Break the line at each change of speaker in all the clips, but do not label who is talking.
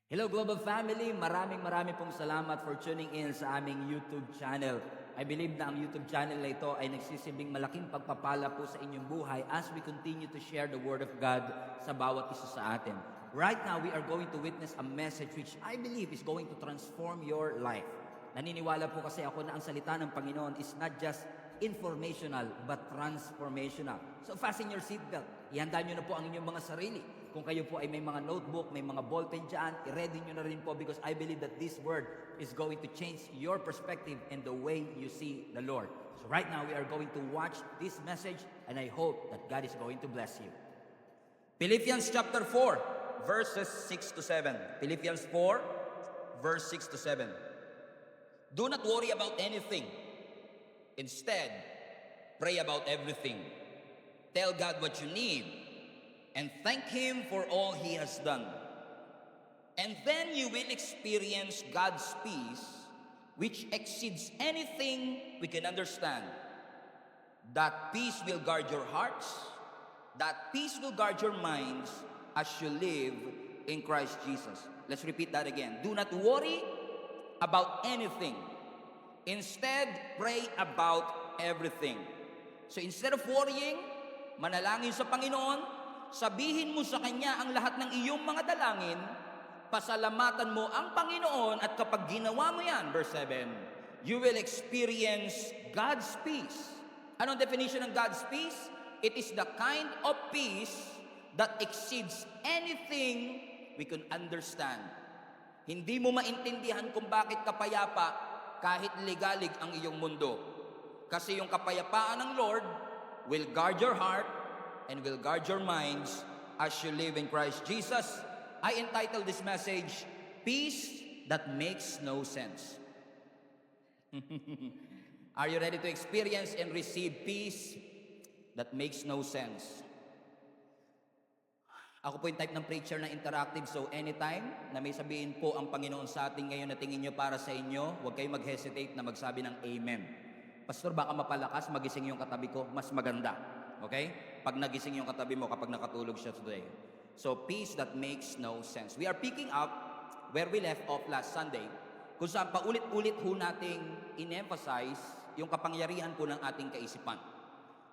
Hello Global Family! Maraming pong salamat for tuning in sa aming YouTube channel. I believe na ang YouTube channel na ito ay nagsisilbing malaking pagpapala po sa inyong buhay as we continue to share the Word of God sa bawat isa sa atin. Right now, we are going to witness a message which I believe is going to transform your life. Naniniwala po kasi ako na ang salita ng Panginoon is not just informational but transformational. So fasten your seatbelt. Ihanda nyo na po ang inyong mga sarili. Kung kayo po ay may mga notebook, may mga ballpen dyan, i-ready nyo na rin po because I believe that this word is going to change your perspective and the way you see the Lord. So right now, we are going to watch this message and I hope that God is going to bless you. Philippians chapter 4, verses 6 to 7. Philippians 4, verse 6 to 7. Do not worry about anything. Instead, pray about everything. Tell God what you need and thank Him for all He has done. And then you will experience God's peace, which exceeds anything we can understand. That peace will guard your hearts. That peace will guard your minds as you live in Christ Jesus. Let's repeat that again. Do not worry about anything. Instead, pray about everything. So instead of worrying, manalangin sa Panginoon, sabihin mo sa Kanya ang lahat ng iyong mga dalangin, pasalamatan mo ang Panginoon at kapag ginawa mo yan, verse 7, you will experience God's peace. Anong definition ng God's peace? It is the kind of peace that exceeds anything we can understand. Hindi mo maintindihan kung bakit kapayapa kahit ligalig ang iyong mundo. Kasi yung kapayapaan ng Lord will guard your heart and will guard your minds as you live in Christ Jesus. I entitled this message, Peace That Makes No Sense. Are you ready to experience and receive peace that makes no sense? Ako po yung type ng preacher na interactive, so anytime na may sabihin po ang Panginoon sa atin ngayon na tingin nyo para sa inyo, huwag kayong mag-hesitate na magsabi ng Amen. Pastor, baka mapalakas, magising yung katabi ko, mas maganda. Okay? Pag nagising yung katabi mo kapag nakatulog siya today. So, peace that makes no sense. We are picking up where we left off last Sunday, kung saan paulit-ulit ho nating in-emphasize yung kapangyarihan po ng ating kaisipan.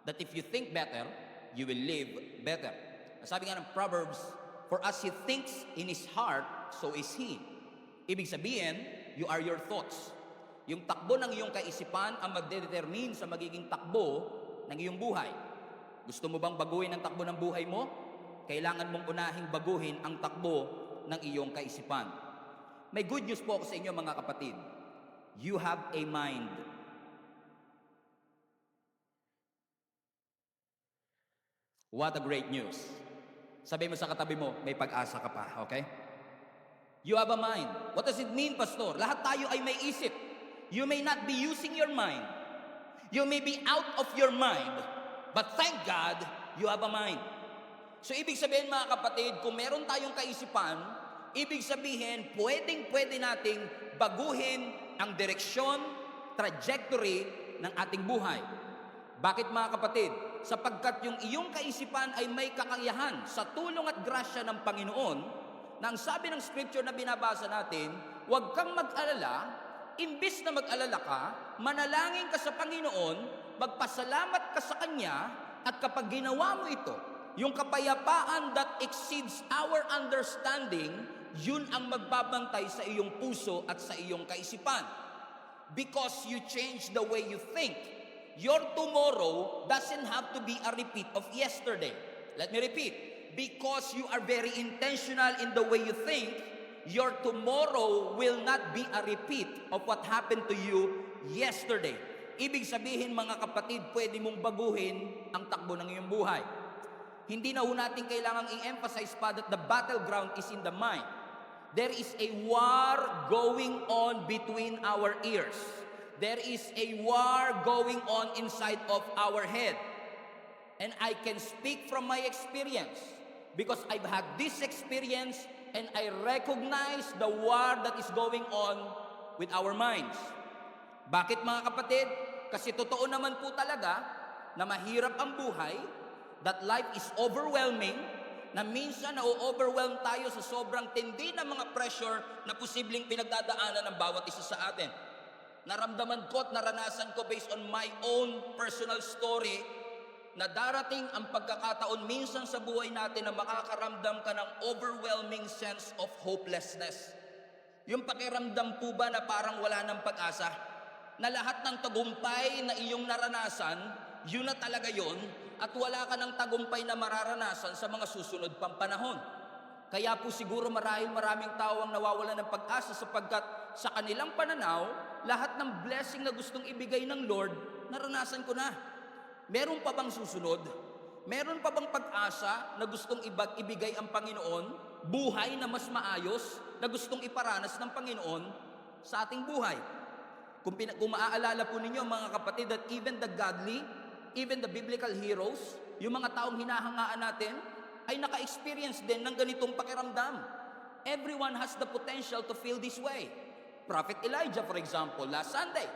That if you think better, you will live better. Sabi nga ng Proverbs, for as he thinks in his heart, so is he. Ibig sabihin, you are your thoughts. Yung takbo ng iyong kaisipan ang magdedetermine sa magiging takbo ng iyong buhay. Gusto mo bang baguhin ang takbo ng buhay mo? Kailangan mong unahing baguhin ang takbo ng iyong kaisipan. May good news po ako sa inyo mga kapatid. You have a mind. What a great news. Sabi mo sa katabi mo, may pag-asa ka pa, okay? You have a mind. What does it mean, Pastor? Lahat tayo ay may isip. You may not be using your mind. You may be out of your mind. But thank God, you have a mind. So ibig sabihin mga kapatid, kung meron tayong kaisipan, ibig sabihin, pwede nating baguhin ang direksyon, trajectory ng ating buhay. Bakit mga kapatid? Sapagkat yung iyong kaisipan ay may kakayahan sa tulong at grasya ng Panginoon na ang sabi ng scripture na binabasa natin, huwag kang mag-alala, imbis na mag-alala ka, manalangin ka sa Panginoon, magpasalamat ka sa Kanya, at kapag ginawa mo ito, yung kapayapaan that exceeds our understanding, yun ang magbabantay sa iyong puso at sa iyong kaisipan. Because you change the way you think, your tomorrow doesn't have to be a repeat of yesterday. Let me repeat. Because you are very intentional in the way you think, your tomorrow will not be a repeat of what happened to you yesterday. Ibig sabihin mga kapatid, pwede mong baguhin ang takbo ng iyong buhay. Hindi na ho natin kailangang i-emphasize pa that the battleground is in the mind. There is a war going on between our ears. There is a war going on inside of our head. And I can speak from my experience because I've had this experience and I recognize the war that is going on with our minds. Bakit mga kapatid? Kasi totoo naman po talaga na mahirap ang buhay, that life is overwhelming, na minsan na-overwhelm tayo sa sobrang tindi ng mga pressure na posibleng pinagdadaanan ng bawat isa sa atin. Naramdaman ko at naranasan ko based on my own personal story na darating ang pagkakataon minsan sa buhay natin na makakaramdam ka ng overwhelming sense of hopelessness. Yung pakiramdam po ba na parang wala ng pag-asa? Na lahat ng tagumpay na iyong naranasan, yun na talaga yun, at wala ka ng tagumpay na mararanasan sa mga susunod pang panahon. Kaya po siguro maraming tao ang nawawalan ng pag-asa sapagkat sa kanilang pananaw, lahat ng blessing na gustong ibigay ng Lord, naranasan ko na. Meron pa bang susunod? Meron pa bang pag-asa na gustong ibigay ang Panginoon? Buhay na mas maayos na gustong iparanas ng Panginoon sa ating buhay? Kung maaalala po ninyo mga kapatid, that even the godly, even the biblical heroes, yung mga taong hinahangaan natin, ay naka-experience din ng ganitong pakiramdam. Everyone has the potential to feel this way. Prophet Elijah, for example, last Sunday,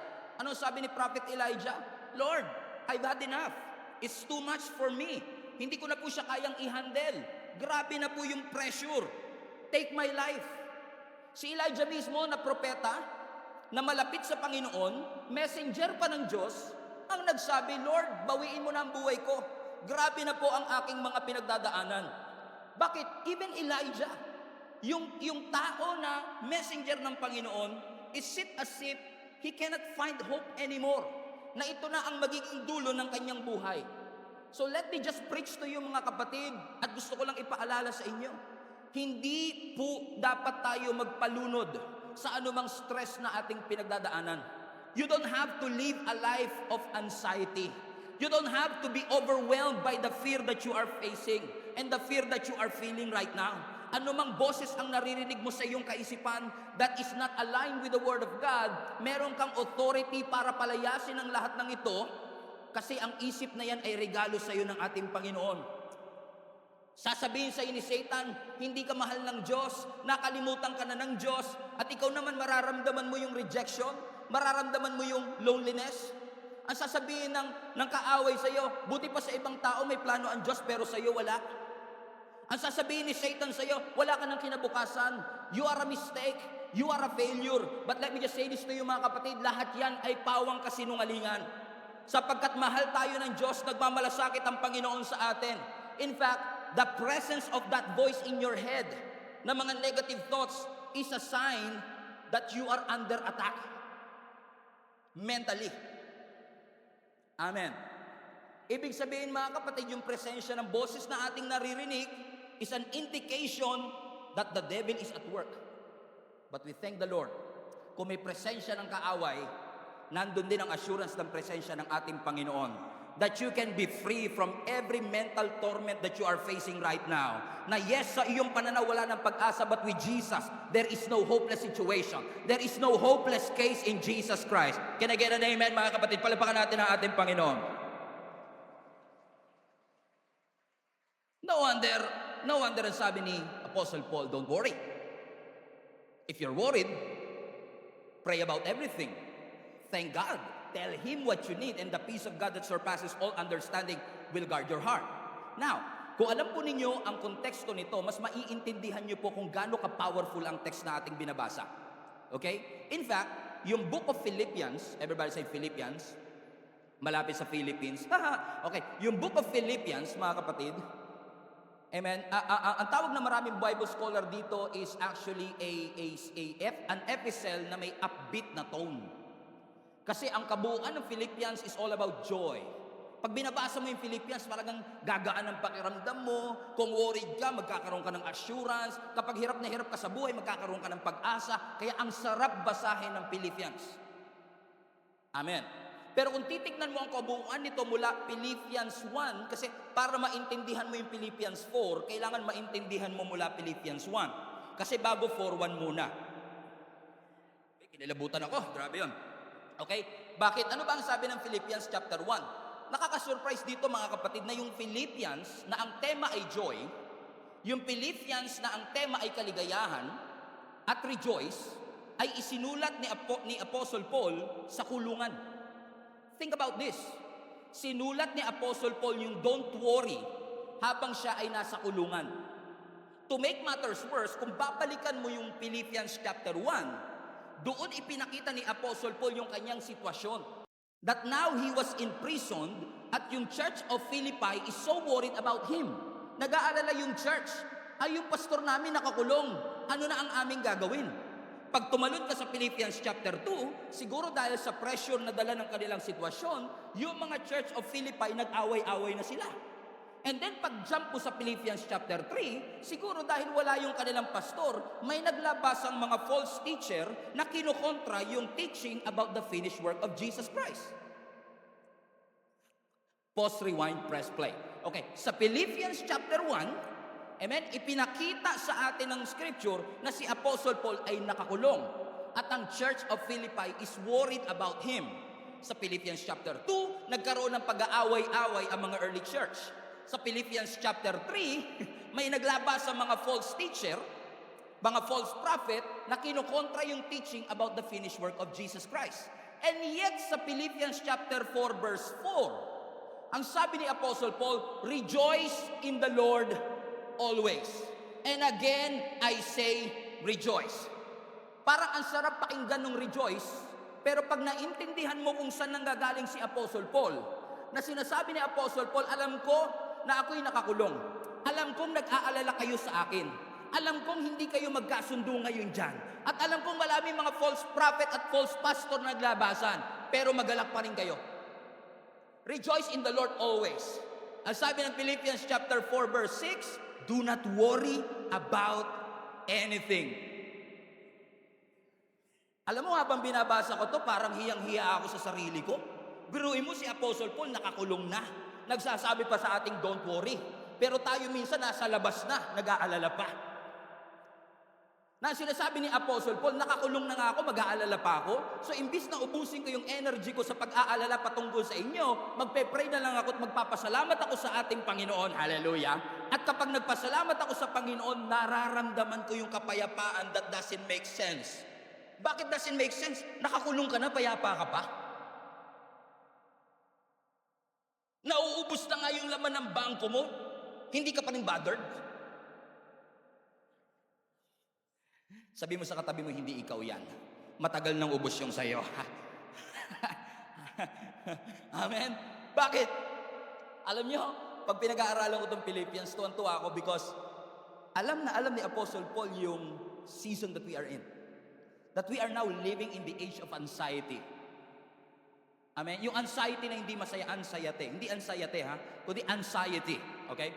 ano sabi ni Prophet Elijah? Lord, I've had enough. It's too much for me. Hindi ko na po siya kayang i-handle. Grabe na po yung pressure. Take my life. Si Elijah mismo na propeta, na malapit sa Panginoon, messenger pa ng Diyos, ang nagsabi, Lord, bawiin mo na ang buhay ko. Grabe na po ang aking mga pinagdadaanan. Bakit? Even Elijah, yung tao na messenger ng Panginoon, is it as if he cannot find hope anymore. Na ito na ang magiging dulo ng kanyang buhay. So let me just preach to you mga kapatid, at gusto ko lang ipaalala sa inyo, hindi po dapat tayo magpalunod sa anumang stress na ating pinagdadaanan. You don't have to live a life of anxiety. You don't have to be overwhelmed by the fear that you are facing and the fear that you are feeling right now. Anumang boses ang naririnig mo sa iyong kaisipan that is not aligned with the Word of God, meron kang authority para palayasin ang lahat ng ito kasi ang isip na yan ay regalo sa iyo ng ating Panginoon. Sasabihin sa iyo ni Satan, hindi ka mahal ng Diyos, nakalimutan ka na ng Diyos, at ikaw naman mararamdaman mo yung rejection, mararamdaman mo yung loneliness. Ang sasabihin ng kaaway sa iyo, buti pa sa ibang tao may plano ang Diyos pero sa iyo wala. Ang sasabihin ni Satan sa iyo, wala ka ng kinabukasan, you are a mistake, you are a failure. But let me just say this to you mga kapatid, lahat yan ay pawang kasinungalingan. Sapagkat mahal tayo ng Diyos, nagmamalasakit ang Panginoon sa atin. In fact, the presence of that voice in your head na mga negative thoughts is a sign that you are under attack mentally. Amen. Ibig sabihin mga kapatid, yung presensya ng boses na ating naririnig is an indication that the devil is at work. But we thank the Lord. Kung may presensya ng kaaway, nandun din ang assurance ng presensya ng ating Panginoon. That you can be free from every mental torment that you are facing right now. Na yes, sa iyong pananaw wala ng pag-asa, but with Jesus, there is no hopeless situation. There is no hopeless case in Jesus Christ. Can I get an amen mga kapatid? Palapakan natin ang ating Panginoon. No wonder ang sabi ni Apostle Paul, don't worry. If you're worried, pray about everything. Thank God. Tell Him what you need, and the peace of God that surpasses all understanding will guard your heart. Now, kung alam po ninyo ang konteksto nito, mas maiintindihan nyo po kung gaano ka-powerful ang text na ating binabasa. Okay? In fact, yung book of Philippians, everybody say Philippians, malapit sa Philippines. Okay, yung book of Philippians, mga kapatid, amen, ang tawag na maraming Bible scholar dito is actually an epistle na may upbeat na tone. Kasi ang kabuuan ng Philippians is all about joy. Pag binabasa mo yung Philippians, talagang gagaan ang pakiramdam mo. Kung worried ka, magkakaroon ka ng assurance. Kapag hirap na hirap ka sa buhay, magkakaroon ka ng pag-asa. Kaya ang sarap basahin ng Philippians. Amen. Pero kung titignan mo ang kabuuan nito mula Philippians 1, kasi para maintindihan mo yung Philippians 4, kailangan maintindihan mo mula Philippians 1. Kasi bago 4:1 muna. Kinilabutan ako, grabe yun. Okay? Bakit? Ano ba ang sabi ng Philippians chapter 1? Nakaka-surprise dito mga kapatid na yung Philippians na ang tema ay joy, yung Philippians na ang tema ay kaligayahan at rejoice, ay isinulat ni Apostle Paul sa kulungan. Think about this. Sinulat ni Apostle Paul yung don't worry habang siya ay nasa kulungan. To make matters worse, kung babalikan mo yung Philippians chapter 1, doon ipinakita ni Apostle Paul yung kanyang sitwasyon. That now he was imprisoned at yung church of Philippi is so worried about him. Nag-aalala yung church, ay yung pastor namin nakakulong, ano na ang aming gagawin? Pag tumalon ka sa Philippians chapter 2, siguro dahil sa pressure na dala ng kanilang sitwasyon, yung mga church of Philippi nag-away-away na sila. And then pag-jump mo sa Philippians chapter 3, siguro dahil wala yung kanilang pastor, may naglabas ang mga false teacher na kinukontra yung teaching about the finished work of Jesus Christ. Pause, rewind, press play. Okay, sa Philippians chapter 1, amen, ipinakita sa atin ng scripture na si Apostle Paul ay nakakulong at ang church of Philippi is worried about him. Sa Philippians chapter 2, nagkaroon ng pag-aaway-away ang mga early church. Sa Philippians chapter 3, may naglabas sa mga false teacher, mga false prophet na kinukontra yung teaching about the finished work of Jesus Christ. And yet sa Philippians chapter 4 verse 4, ang sabi ni Apostle Paul, rejoice in the Lord always. And again, I say rejoice. Parang ang sarap pakinggan ng rejoice, pero pag naintindihan mo kung saan nanggagaling si Apostle Paul, na sinasabi ni Apostle Paul, alam ko na ako'y nakakulong. Alam kong nag-aalala kayo sa akin. Alam kong hindi kayo magkasundo ngayon dyan. At alam kong maraming mga false prophet at false pastor na naglabasan. Pero magalak pa rin kayo. Rejoice in the Lord always. Ang sabi ng Philippians chapter 4 verse 6, do not worry about anything. Alam mo, habang binabasa ko to, parang hiyang-hiya ako sa sarili ko. Biruin mo si Apostle Paul, nakakulong na. Nagsasabi pa sa ating don't worry. Pero tayo minsan nasa labas na, nag-aalala pa. Na sinasabi ni Apostle Paul, nakakulong na nga ako, mag-aalala pa ako. So imbis na ubusin ko yung energy ko sa pag-aalala patungkol sa inyo, magpe-pray na lang ako at magpapasalamat ako sa ating Panginoon. Hallelujah. At kapag nagpasalamat ako sa Panginoon, nararamdaman ko yung kapayapaan that doesn't make sense. Bakit doesn't make sense? Nakakulong ka na, payapa ka pa. Nauubos na nga yung laman ng bangko mo, hindi ka pa rin bothered? Sabi mo sa katabi mo, hindi ikaw yan. Matagal nang ubos yung sayo. Amen? Bakit? Alam nyo, pag pinag-aaralan ko itong Philippians, tuwan-tuwa ako because alam ni Apostle Paul yung season that we are in. That we are now living in the age of anxiety. Amen? Yung anxiety na hindi masaya, anxiety. Hindi anxiety ha, kundi anxiety. Okay?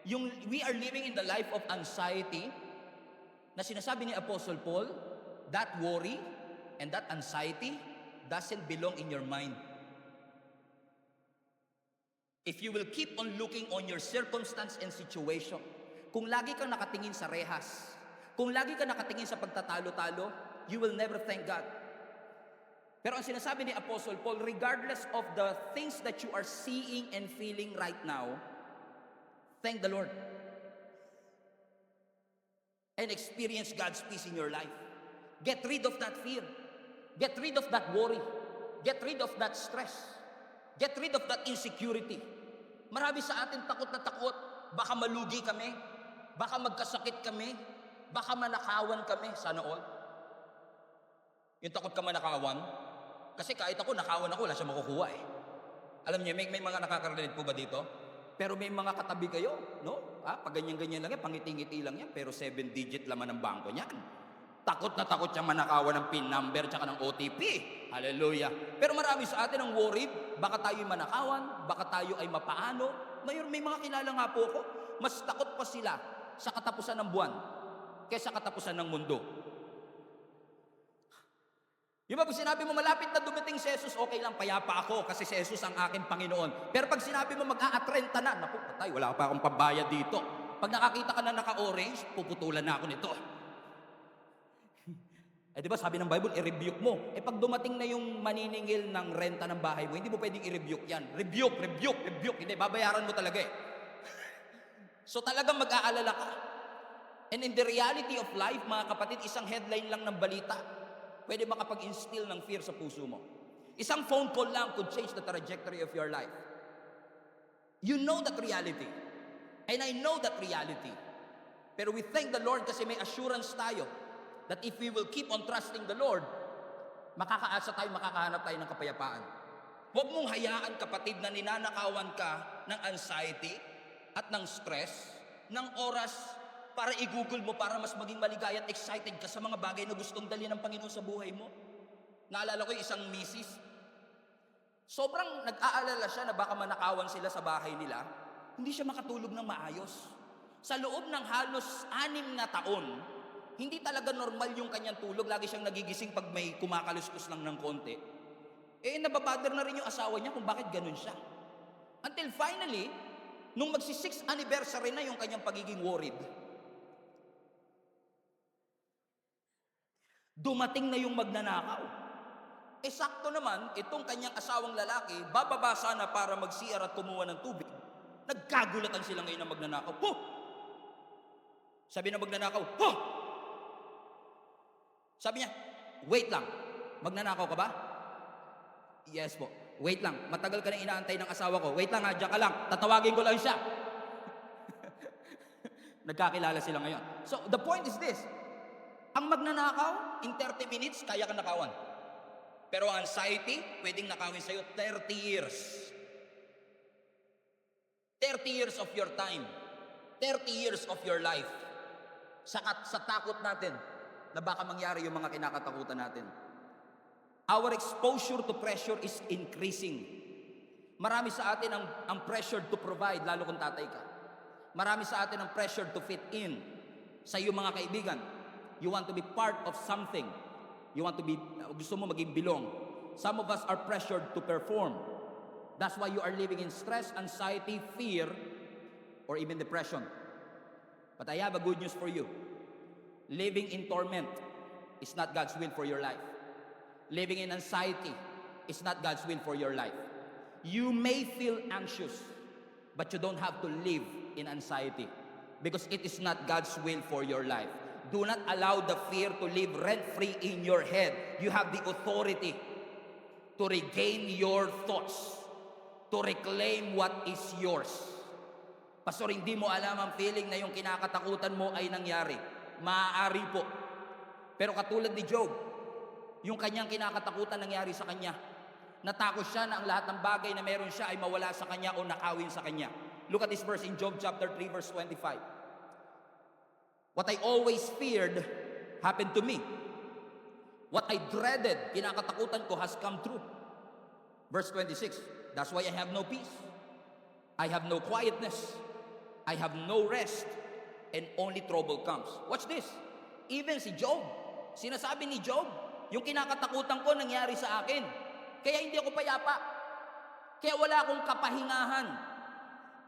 Yung we are living in the life of anxiety na sinasabi ni Apostle Paul, that worry and that anxiety doesn't belong in your mind. If you will keep on looking on your circumstance and situation, kung lagi kang nakatingin sa rehas, kung lagi kang nakatingin sa pagtatalo-talo, you will never thank God. Pero ang sinasabi ni Apostle Paul, regardless of the things that you are seeing and feeling right now, thank the Lord. And experience God's peace in your life. Get rid of that fear. Get rid of that worry. Get rid of that stress. Get rid of that insecurity. Marami sa atin takot na takot. Baka malugi kami. Baka magkasakit kami. Baka manakawan kami. Sana all. Yung takot ka manakawan, kasi kahit ako, nakawan ako, wala siya makukuha eh. Alam niyo, may mga nakaka-relate po ba dito? Pero may mga katabi kayo, no? Pag ganyan-ganyan lang yan, pangiti-ngiti lang yan, pero 7-digit laman ng bangko niyan. Takot na takot siya manakawan ng PIN number tsaka ng OTP. Hallelujah. Pero marami sa atin ang worried, baka tayo'y manakawan, baka tayo ay mapaano. May mga kilala nga po ko, mas takot pa sila sa katapusan ng buwan kaysa katapusan ng mundo. Yung pag sinabi mo malapit na dumating si Jesus, okay lang, payapa ako kasi si Jesus ang aking Panginoon. Pero pag sinabi mo mag-a-30 na, naku, patay, wala pa akong pambayad dito. Pag nakakita ka na naka-orange, puputulan na ako nito. Di ba sabi ng Bible, i-rebuke mo. Pag dumating na yung maniningil ng renta ng bahay mo, hindi mo pwedeng i-rebuke yan. Rebuke. Hindi, babayaran mo talaga eh. So talagang mag-aalala ka. And in the reality of life, mga kapatid, isang headline lang ng balita, pwede makapag-instill ng fear sa puso mo. Isang phone call lang could change the trajectory of your life. You know that reality. And I know that reality.
Pero we thank the Lord kasi may assurance tayo that if we will keep on trusting the Lord, makakaasa tayo, makakahanap tayo ng kapayapaan. Huwag mong hayaan, kapatid, na ninanakawan ka ng anxiety at ng stress, ng oras para i-google mo para mas maging maligaya at excited ka sa mga bagay na gustong dali ng Panginoon sa buhay mo. Naalala ko yung isang misis, sobrang nag-aalala siya na baka manakawan sila sa bahay nila. Hindi siya makatulog ng maayos. Sa loob ng halos 6 na taon, hindi talaga normal yung kanyang tulog. Lagi siyang nagigising pag may kumakaluskos lang ng konti. Nababother na rin yung asawa niya kung bakit ganun siya. Until finally, nung magsi-6th anniversary na yung kanyang pagiging worried, dumating na yung magnanakaw. Sakto naman, itong kanyang asawang lalaki, bababa sana para mag-CR at kumuha ng tubig. Nagkagulatan sila ngayon ng magnanakaw. Huh! Sabi ng magnanakaw, huh! Sabi niya, wait lang, magnanakaw ka ba? Yes po. Wait lang, matagal ka na inaantay ng asawa ko. Wait lang ha, diyan ka lang, tatawagin ko lang siya. Nagkakilala sila ngayon. So, the point is this. Ang magnanakaw, in 30 minutes, kaya ka nakawan. Pero ang anxiety, pwedeng nakawin sa'yo 30 years. 30 years of your time. 30 years of your life. Sa takot natin na baka mangyari yung mga kinakatakutan natin. Our exposure to pressure is increasing. Marami sa atin ang pressure to provide, lalo kung tatay ka. Marami sa atin ang pressure to fit in sa iyong mga kaibigan. You want to be part of something. You want to be, gusto mo maging belong. Some of us are pressured to perform. That's why you are living in stress, anxiety, fear, or even depression. But I have a good news for you. Living in torment is not God's will for your life. Living in anxiety is not God's will for your life. You may feel anxious, but you don't have to live in anxiety because it is not God's will for your life. Do not allow the fear to live rent-free in your head. You have the authority to regain your thoughts, to reclaim what is yours. Pastor, hindi mo alam ang feeling na yung kinakatakutan mo ay nangyari. Maaari po. Pero katulad ni Job, yung kanyang kinakatakutan nangyari sa kanya. Natakot siya na ang lahat ng bagay na meron siya ay mawala sa kanya o nakawin sa kanya. Look at this verse in Job chapter 3 verse 25. What I always feared happened to me. What I dreaded, kinakatakutan ko, has come true. Verse 26, that's why I have no peace. I have no quietness. I have no rest. And only trouble comes. Watch this. Even si Job, sinasabi ni Job, yung kinakatakutan ko nangyari sa akin. Kaya hindi ako payapa. Kaya wala akong kapahingahan.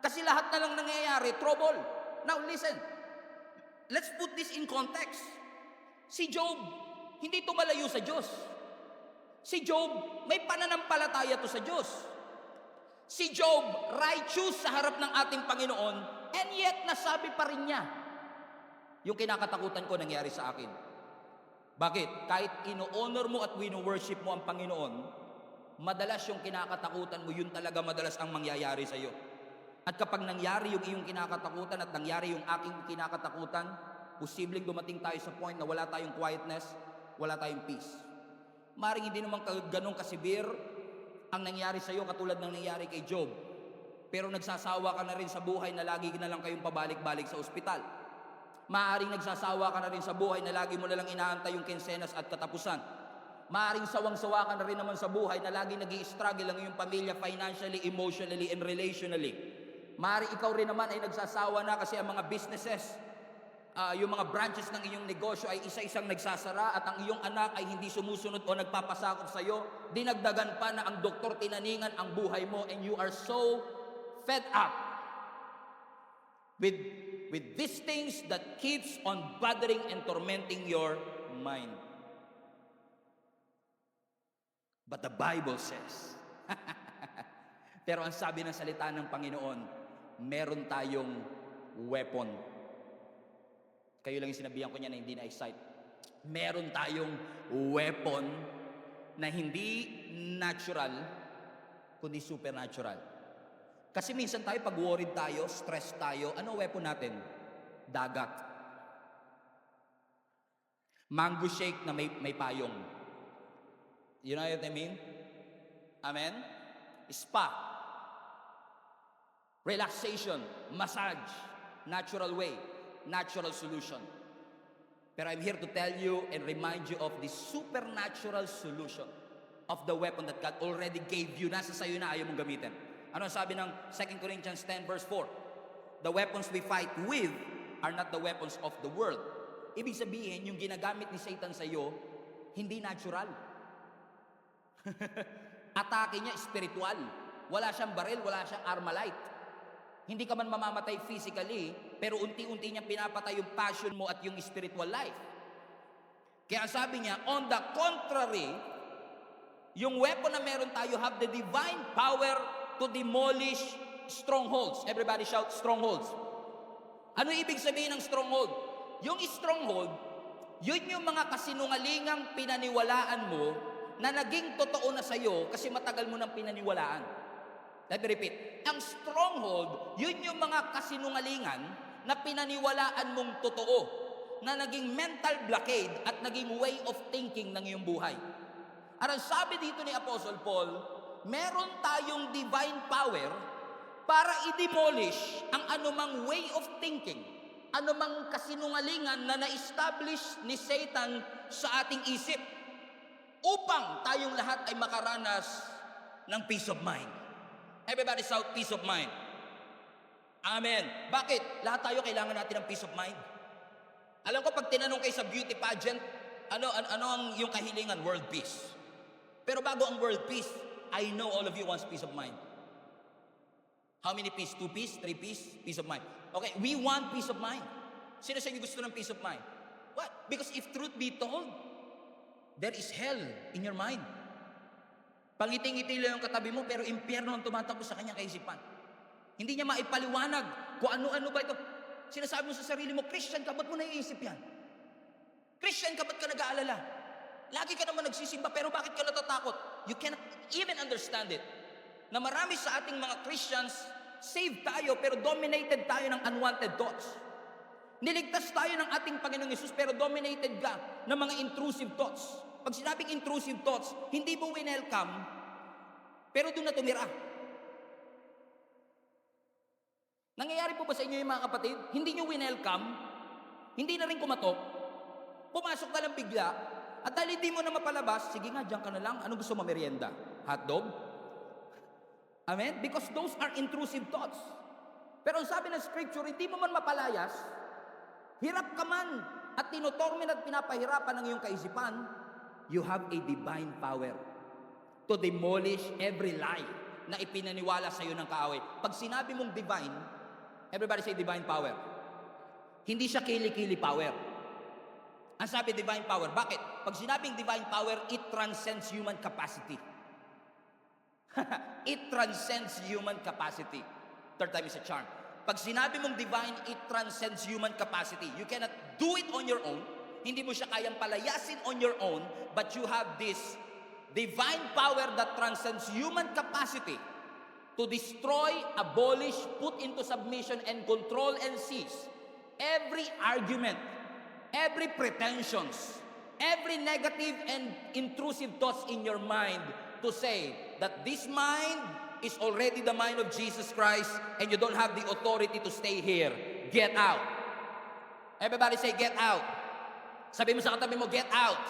Kasi lahat na lang nangyayari, trouble. Now listen. Let's put this in context. Si Job, hindi tumalayo sa Diyos. Si Job, may pananampalataya to sa Diyos. Si Job, righteous sa harap ng ating Panginoon, and yet nasabi pa rin niya, yung kinakatakutan ko nangyari sa akin. Bakit? Kahit ino-honor mo at wino-worship mo ang Panginoon, madalas yung kinakatakutan mo, yun talaga madalas ang mangyayari sa iyo. At kapag nangyari yung iyong kinakatakutan at nangyari yung aking kinakatakutan, posibleng dumating tayo sa point na wala tayong quietness, wala tayong peace. Maring hindi naman ganun kasibir ang nangyari sa iyo katulad ng nangyari kay Job. Pero nagsasawa ka na rin sa buhay na lagi na lang kayong pabalik-balik sa ospital. Maaring nagsasawa ka na rin sa buhay na lagi mo na lang inaantay yung kinsenas at katapusan. Maaring sawang-sawa ka na rin naman sa buhay na lagi nag-i-struggle ang iyong pamilya financially, emotionally, and relationally. Maaring ikaw rin naman ay nagsasawa na kasi ang mga businesses, yung mga branches ng iyong negosyo ay isa-isang nagsasara at ang iyong anak ay hindi sumusunod o nagpapasakop sa iyo. Dinagdagan pa na ang doktor tinaningan ang buhay mo and you are so fed up with these things that keeps on bothering and tormenting your mind. But the Bible says, pero ang sabi ng salita ng Panginoon, meron tayong weapon. Kayo lang yung sinabihan ko niya na hindi na-excite. Meron tayong weapon na hindi natural, kundi supernatural. Kasi minsan tayo, pag worried tayo, stress tayo, ano weapon natin? Dagat. Mango shake na may payong. You know what I mean? Amen? Spa. Relaxation. Massage. Natural way. Natural solution. Pero I'm here to tell you and remind you of the supernatural solution of the weapon that God already gave you. Nasa sayo na, ayaw mong gamitin. Ano ang sabi ng 2 Corinthians 10 verse 4? The weapons we fight with are not the weapons of the world. Ibig sabihin, yung ginagamit ni Satan sa iyo, hindi natural. Atake niya spiritual. Wala siyang baril, wala siyang armalite. Hindi ka man mamamatay physically, pero unti-unti niya pinapatay yung passion mo at yung spiritual life. Kaya sabi niya, on the contrary, yung weapon na meron tayo have the divine power to demolish strongholds. Everybody shout, strongholds. Ano ibig sabihin ng stronghold? Yung stronghold, yun yung mga kasinungalingang pinaniwalaan mo na naging totoo na sa'yo kasi matagal mo nang pinaniwalaan. Let me repeat. Ang stronghold, yun yung mga kasinungalingan na pinaniwalaan mong totoo, na naging mental blockade at naging way of thinking ng iyong buhay. At ang sabi dito ni Apostle Paul, meron tayong divine power para i-demolish ang anumang way of thinking, anumang kasinungalingan na na-establish ni Satan sa ating isip, upang tayong lahat ay makaranas ng peace of mind. Everybody shout, peace of mind. Amen. Bakit? Lahat tayo kailangan natin ng peace of mind. Alam ko, pag tinanong kayo sa beauty pageant, ano ang yung kahilingan? World peace. Pero bago ang world peace, I know all of you wants peace of mind. How many peace? 2 peace? 3 peace? Peace of mind. Okay, we want peace of mind. Sino sa inyo gusto ng peace of mind? What? Because if truth be told, there is hell in your mind. Pangiting-ngiti lang yung katabi mo, pero impyerno ang tumatakbo sa kanyang kaisipan. Hindi niya maipaliwanag kung ano-ano ba ito. Sinasabi mo sa sarili mo, Christian ka, ba't mo naiisip yan? Christian ka, ba't ka nag-aalala? Lagi ka naman nagsisimba, pero bakit ka natatakot? You cannot even understand it. Na marami sa ating mga Christians, saved tayo, pero dominated tayo ng unwanted thoughts. Niligtas tayo ng ating Panginoong Yesus, pero dominated ka ng mga intrusive thoughts. Pag sinabing intrusive thoughts, hindi mo winelcome, pero doon na tumira. Nangyayari po ba sa inyo yung mga kapatid? Hindi nyo winelcome, hindi na rin kumatok, pumasok na lang bigla, at dahil hindi mo na mapalabas, sige nga, dyan ka na lang, ano gusto mo merienda? Hotdog? Amen? Because those are intrusive thoughts. Pero ang sabi ng scripture, hindi mo man mapalayas, hirap ka man, at tinotorment at pinapahirapan ng iyong kaisipan, you have a divine power to demolish every lie na ipinaniwala sa iyo ng kaaway. Pag sinabi mong divine, everybody say divine power. Hindi siya kili-kili power. Ang sabi divine power, bakit? Pag sinabing divine power, it transcends human capacity. It transcends human capacity. Third time is a charm. Pag sinabi mong divine, it transcends human capacity. You cannot do it on your own. Hindi mo siya kayang palayasin on your own, but you have this divine power that transcends human capacity to destroy, abolish, put into submission, and control and seize every argument, every pretensions, every negative and intrusive thoughts in your mind to say that this mind is already the mind of Jesus Christ and you don't have the authority to stay here. Get out. Everybody say, get out. Sabi mo sa katabi mo, get out.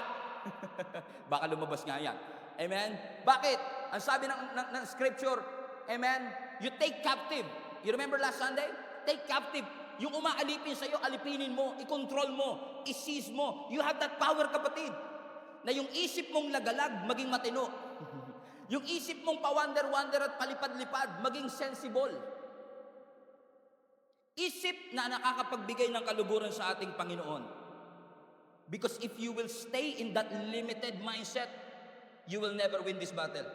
Baka lumabas nga yan. Amen? Bakit? Ang sabi ng scripture, amen, you take captive. You remember last Sunday? Take captive. Yung umaalipin sa'yo, alipinin mo, i-control mo, i-seize mo. You have that power, kapatid. Na yung isip mong lagalag, maging matino. Yung isip mong pawander-wander at palipad-lipad, maging sensible. Isip na nakakapagbigay ng kaluguran sa ating Panginoon. Because if you will stay in that limited mindset, you will never win this battle.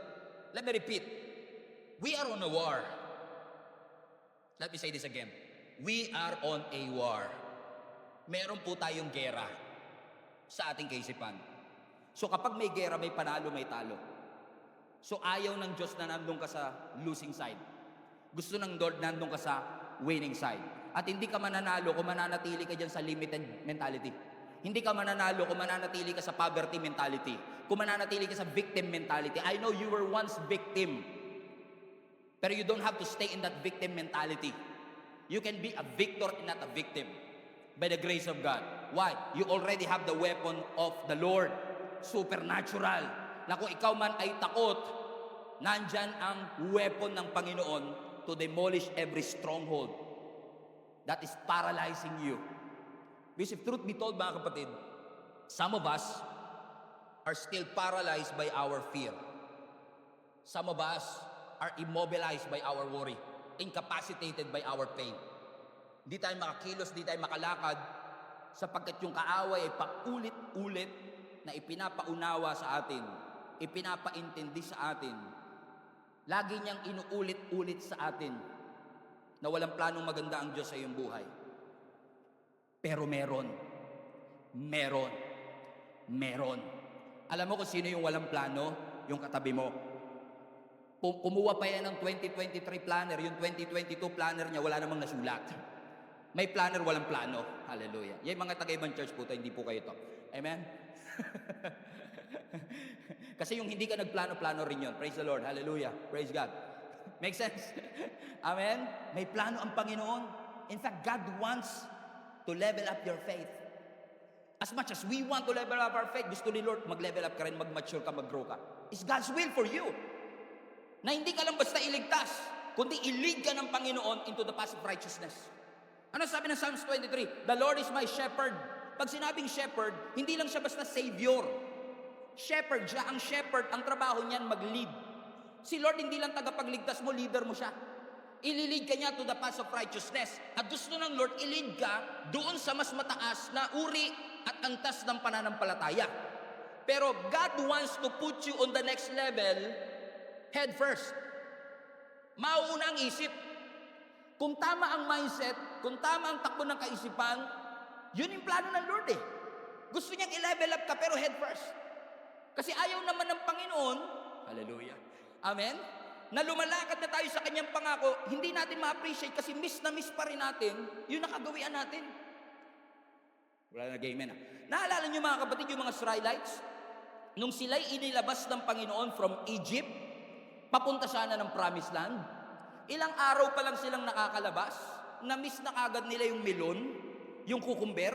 Let me repeat. We are on a war. Let me say this again. We are on a war. Meron po tayong gera sa ating kaisipan. So kapag may gera, may panalo, may talo. So ayaw ng Diyos na nandun ka sa losing side. Gusto ng Lord nandun ka sa winning side. At hindi ka mananalo kung mananatili ka dyan sa limited mentality. Hindi ka mananalo kung mananatili ka sa poverty mentality. Kung mananatili ka sa victim mentality. I know you were once victim. Pero you don't have to stay in that victim mentality. You can be a victor and not a victim. By the grace of God. Why? You already have the weapon of the Lord. Supernatural. Na kung ikaw man ay takot, nandyan ang weapon ng Panginoon to demolish every stronghold that is paralyzing you. Because if truth be told, mga kapatid, some of us are still paralyzed by our fear. Some of us are immobilized by our worry, incapacitated by our pain. Di tayo makakilos, di tayo makalakad, sapagkat yung kaaway ay paulit-ulit na ipinapaunawa sa atin, ipinapaintindi sa atin, lagi niyang inuulit-ulit sa atin na walang planong maganda ang Diyos sa iyong buhay. Pero meron. Alam mo kung sino yung walang plano? Yung katabi mo. Kumuha pa yan ng 2023 planner, yung 2022 planner niya, wala namang nasulat. May planner, walang plano. Hallelujah. Yung mga taga-ibang church po, hindi po kayo to. Amen? Kasi yung hindi ka nagplano-plano rin yun. Praise the Lord. Hallelujah. Praise God. Make sense? Amen? May plano ang Panginoon. In fact, God wants to level up your faith. As much as we want to level up our faith, gusto ni Lord, mag-level up ka rin, mag-mature ka, mag-grow ka. It's God's will for you. Na hindi ka lang basta iligtas, kundi i-lead ka ng Panginoon into the path of righteousness. Ano sabi ng Psalms 23? The Lord is my shepherd. Pag sinabing shepherd, hindi lang siya basta savior. Shepherd siya. Ang shepherd, ang trabaho niyan mag-lead. Si Lord hindi lang tagapagligtas mo, leader mo siya. Ililid ka niya to the path of righteousness. At gusto ng Lord, ilid ka doon sa mas mataas na uri at antas ng pananampalataya. Pero God wants to put you on the next level head first. Mauuna ang isip. Kung tama ang mindset, kung tama ang takbo ng kaisipan, yun yung plano ng Lord eh. Gusto niyang i-level up ka pero head first. Kasi ayaw naman ng Panginoon, hallelujah, amen, na lumalakad na tayo sa kanyang pangako, hindi natin ma-appreciate kasi miss na miss pa rin natin yung nakagawian natin. Wala na amen ah. Naalala niyo mga kapatid yung mga Israelites? Nung sila'y inilabas ng Panginoon from Egypt, papunta sana ng Promised Land, ilang araw pa lang silang nakakalabas, na-miss na kagad nila yung melon, yung cucumber,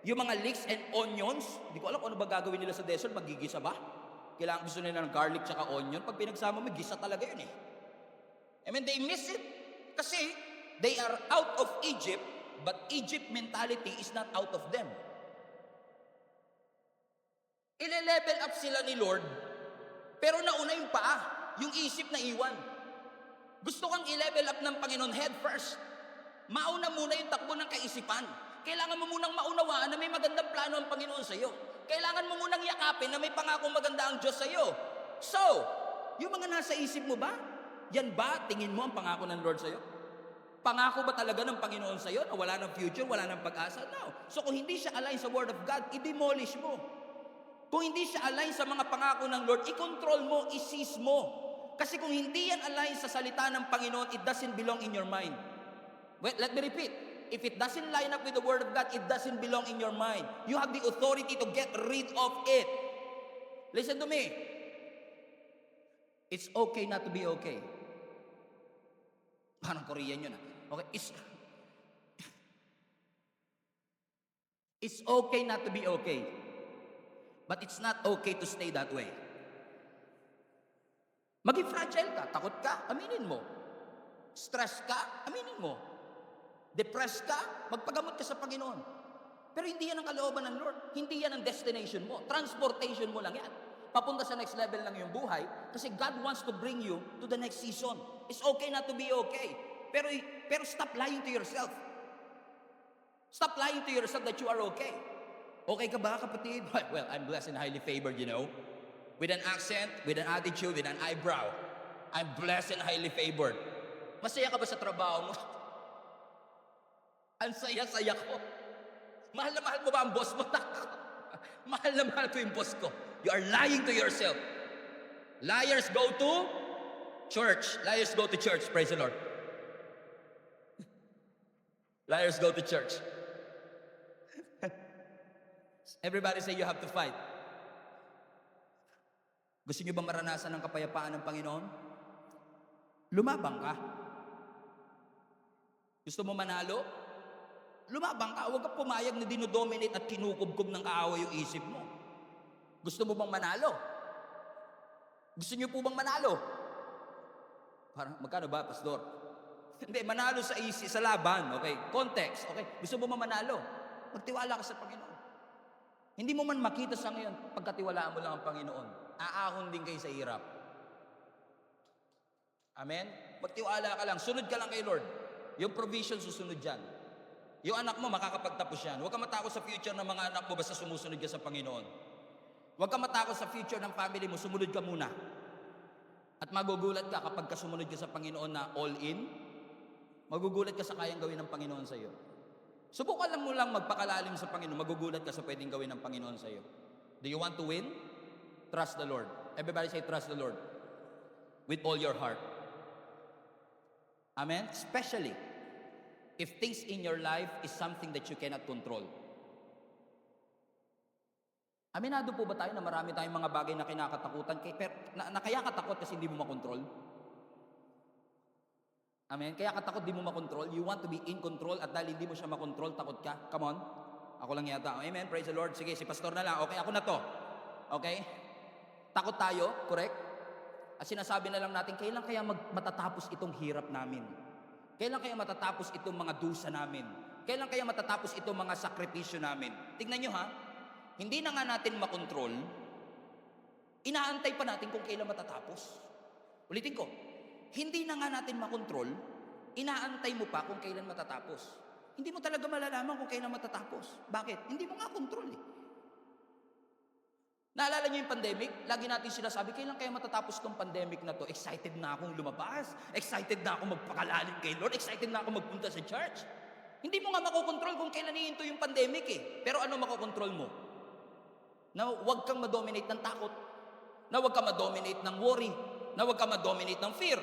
yung mga leeks and onions. Hindi ko alam kung ano ba gagawin nila sa desert, magigisa ba? Kailangan gusto nila ng garlic tsaka onion. Pag pinagsama mo, gisa talaga yun eh. I mean, they miss it. Kasi they are out of Egypt, but Egypt mentality is not out of them. Ile-level up sila ni Lord, pero nauna yung paa, yung isip na iwan. Gusto kang i-level up ng Panginoon head first. Mauna muna yung takbo ng kaisipan. Kailangan mo munang maunawaan na may magandang plano ang Panginoon sa iyo. Kailangan mo munang yakapin na may pangakong maganda ang Diyos sa iyo. So, yung mga nasa isip mo ba? Yan ba, tingin mo ang pangako ng Lord sa iyo? Pangako ba talaga ng Panginoon sa iyo na wala ng future, wala ng pag-asa? No. So kung hindi siya align sa Word of God, i-demolish mo. Kung hindi siya align sa mga pangako ng Lord, i-control mo, i-seize mo. Kasi kung hindi yan align sa salita ng Panginoon, it doesn't belong in your mind. Wait, let me repeat. If it doesn't line up with the Word of God, it doesn't belong in your mind. You have the authority to get rid of it. Listen to me. It's okay not to be okay. Parang Korean yun ah. Okay, it's okay not to be okay. But it's not okay to stay that way. Maging fragile ka, takot ka, aminin mo. Stress ka, aminin mo. Depressed ka, magpagamot ka sa Panginoon. Pero hindi yan ang kalooban ng Lord. Hindi yan ang destination mo. Transportation mo lang yan. Papunta sa next level lang yung buhay kasi God wants to bring you to the next season. It's okay not to be okay. Pero stop lying to yourself. Stop lying to yourself that you are okay. Okay ka ba, kapatid? Well, I'm blessed and highly favored, you know. With an accent, with an attitude, with an eyebrow. I'm blessed and highly favored. Masaya ka ba sa trabaho mo? Ang saya-saya ko. Mahal na mahal mo ba ang boss mo? Mahal na mahal ko yung boss ko. You are lying to yourself. Liars go to church. Liars go to church. Praise the Lord. Liars go to church. Everybody say you have to fight. Gusto niyo bang maranasan ng kapayapaan ng Panginoon? Lumabang ka. Gusto mo manalo? Lumabang ka. Huwag kang pumayag na dinodominate at kinukubkob ng kaaway yung isip mo. Gusto mo bang manalo? Gusto niyo po bang manalo? Parang, magkano ba, Pastor? Hindi, manalo sa laban. Okay, context. Okay, gusto mo bang manalo? Magtiwala ka sa Panginoon. Hindi mo man makita sa ngayon, pagkatiwalaan mo lang ang Panginoon. Aahon din kayo sa hirap. Amen? Magtiwala ka lang. Sunod ka lang kay Lord. Yung provision susunod dyan. Yung anak mo, makakapagtapos yan. Huwag ka matakot sa future ng mga anak mo basta sumusunod ka sa Panginoon. Huwag ka matakot sa future ng family mo, sumunod ka muna. At magugulat ka kapag sumunod ka sa Panginoon na all in, magugulat ka sa kayang gawin ng Panginoon sa iyo. Subukan lang mo lang magpakalalim sa Panginoon, magugulat ka sa pwedeng gawin ng Panginoon sa iyo. Do you want to win? Trust the Lord. Everybody say, trust the Lord. With all your heart. Amen? Especially, if things in your life is something that you cannot control. Aminado po ba tayo na marami tayong mga bagay na kinakatakutan, na kaya katakot kasi hindi mo makontrol? Amen? Kaya katakot di mo makontrol. You want to be in control at dahil hindi mo siya makontrol, takot ka. Come on. Ako lang yata. Amen? Praise the Lord. Sige, si pastor na lang. Okay, ako na to. Okay? Takot tayo, correct? At sinasabi na lang natin, kailan kaya matatapos itong hirap namin? Kailan kaya matatapos itong mga dusa namin? Kailan kaya matatapos itong mga sakripisyo namin? Tignan nyo ha, hindi na nga natin makontrol, inaantay pa natin kung kailan matatapos. Ulitin ko, hindi na nga natin makontrol, inaantay mo pa kung kailan matatapos. Hindi mo talaga malalaman kung kailan matatapos. Bakit? Hindi mo nga control eh. Naalala niyo yung pandemic? Lagi natin sinasabi, kailan kaya matatapos tong pandemic na to? Excited na akong lumabas. Excited na akong magpakalalim kay Lord. Excited na akong magpunta sa church. Hindi mo nga makokontrol kung kailan hihinto yung pandemic eh. Pero ano makokontrol mo? Na huwag kang madominate ng takot. Na huwag kang madominate ng worry. Na huwag kang madominate ng fear.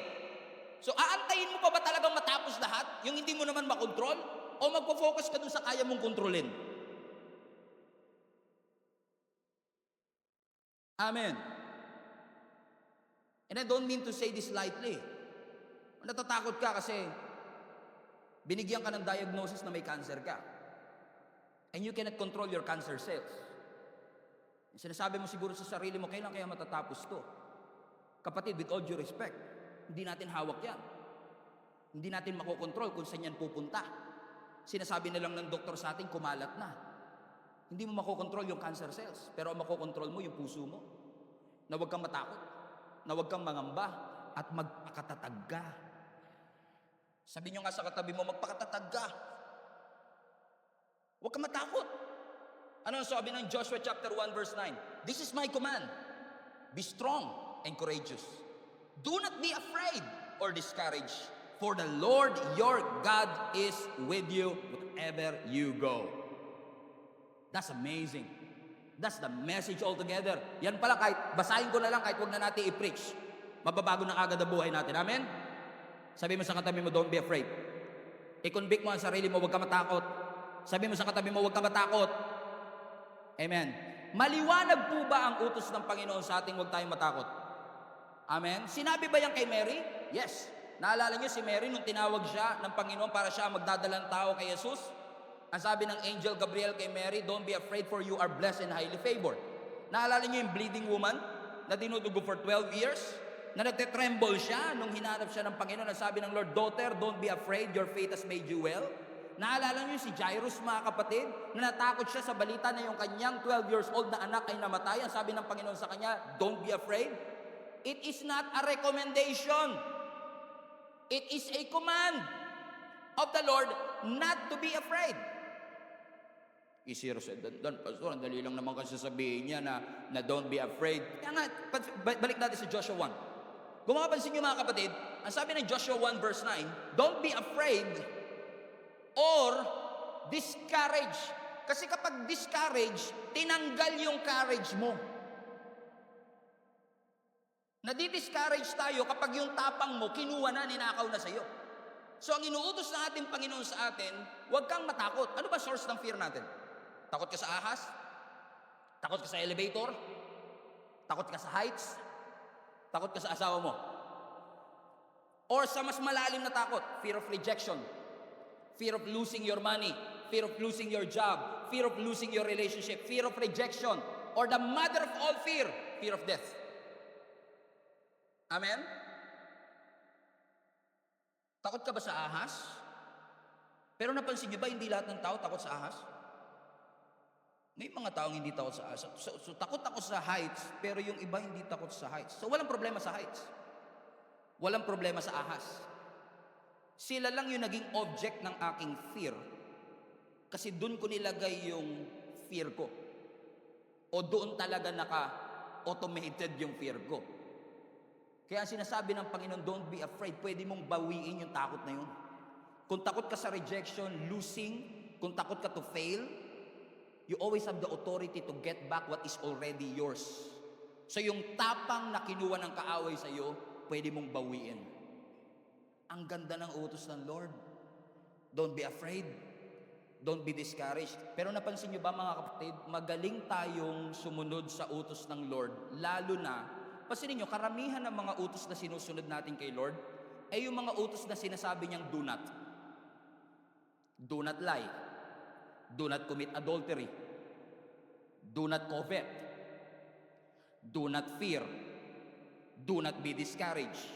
So aantayin mo pa ba talagang matapos lahat? Yung hindi mo naman makontrol? O magpo-focus ka dun sa kaya mong kontrolin? Amen. And I don't mean to say this lightly. Natatakot ka kasi binigyan ka ng diagnosis na may cancer ka. And you cannot control your cancer cells. Sinasabi mo siguro sa sarili mo, kailan kaya matatapos to? Kapatid, with all due respect, hindi natin hawak yan. Hindi natin makokontrol kung saan yan pupunta. Sinasabi na lang ng doktor sa atin, kumalat na. Hindi mo makokontrol yung cancer cells, pero ang makokontrol mo yung puso mo. Na huwag kang matakot, na huwag kang mangamba, at magpakatatag ka. Sabi nyo nga sa katabi mo, magpakatatag ka. Huwag kang matakot. Ano ang sabi ng Joshua chapter 1 verse 9? This is my command. Be strong and courageous. Do not be afraid or discouraged, for the Lord your God is with you wherever you go. That's amazing. That's the message altogether. Yan pala, kahit basahin ko na lang, kahit huwag na natin i-preach, mababago na agad ang buhay natin. Amen? Sabi mo sa katabi mo, don't be afraid. I-convict mo ang sarili mo, huwag ka matakot. Sabi mo sa katabi mo, huwag ka matakot. Amen. Maliwanag po ba ang utos ng Panginoon sa ating huwag tayong matakot? Amen? Sinabi ba yan kay Mary? Yes. Naalala niyo si Mary nung tinawag siya ng Panginoon para siya magdadalang tao kay Jesus? Ang sabi ng angel Gabriel kay Mary, don't be afraid for you are blessed and highly favored. Naalala niyo yung bleeding woman na dinudugo for 12 years? Na nagte-tremble siya nung hinanap siya ng Panginoon. Ang sabi ng Lord, daughter, don't be afraid, your faith has made you well. Naalala niyo si Jairus, mga kapatid, na natakot siya sa balita na yung kanyang 12 years old na anak ay namatay. Ang sabi ng Panginoon sa kanya, don't be afraid. It is not a recommendation. It is a command of the Lord not to be afraid. Easier said than done. Pastor, ang dali lang naman kasi sabihin niya na don't be afraid. Kaya nga, balik natin sa Joshua 1. Kung makapansin niyo mga kapatid, ang sabi ng Joshua 1 verse 9, don't be afraid or discourage. Kasi kapag discourage, tinanggal yung courage mo. Nadi-discourage tayo kapag yung tapang mo, kinuha na, ninakaw na sa'yo. So ang inuutos ng ating Panginoon sa atin, huwag kang matakot. Ano ba source ng fear natin? Takot ka sa ahas? Takot ka sa elevator? Takot ka sa heights? Takot ka sa asawa mo? Or sa mas malalim na takot, fear of rejection, fear of losing your money, fear of losing your job, fear of losing your relationship, fear of rejection, or the mother of all fear, fear of death. Amen? Takot ka ba sa ahas? Pero napansin niyo ba, hindi lahat ng tao takot sa ahas? May mga taong hindi takot sa ahas. So takot ako sa heights, pero yung iba hindi takot sa heights. So walang problema sa heights. Walang problema sa ahas. Sila lang yung naging object ng aking fear. Kasi doon ko nilagay yung fear ko. O doon talaga naka-automated yung fear ko. Kaya sinasabi ng Panginoon, don't be afraid. Pwede mong bawiin yung takot na yun. Kung takot ka sa rejection, losing, kung takot ka to fail, you always have the authority to get back what is already yours. So yung tapang na kinuha ng kaaway sa iyo, pwede mong bawiin. Ang ganda ng utos ng Lord. Don't be afraid. Don't be discouraged. Pero napansin niyo ba mga kapatid, magaling tayong sumunod sa utos ng Lord, lalo na, pansinin niyo, karamihan ng mga utos na sinusunod natin kay Lord, ay yung mga utos na sinasabi niyang do not. Do not lie. Do not commit adultery. Do not covet. Do not fear. Do not be discouraged.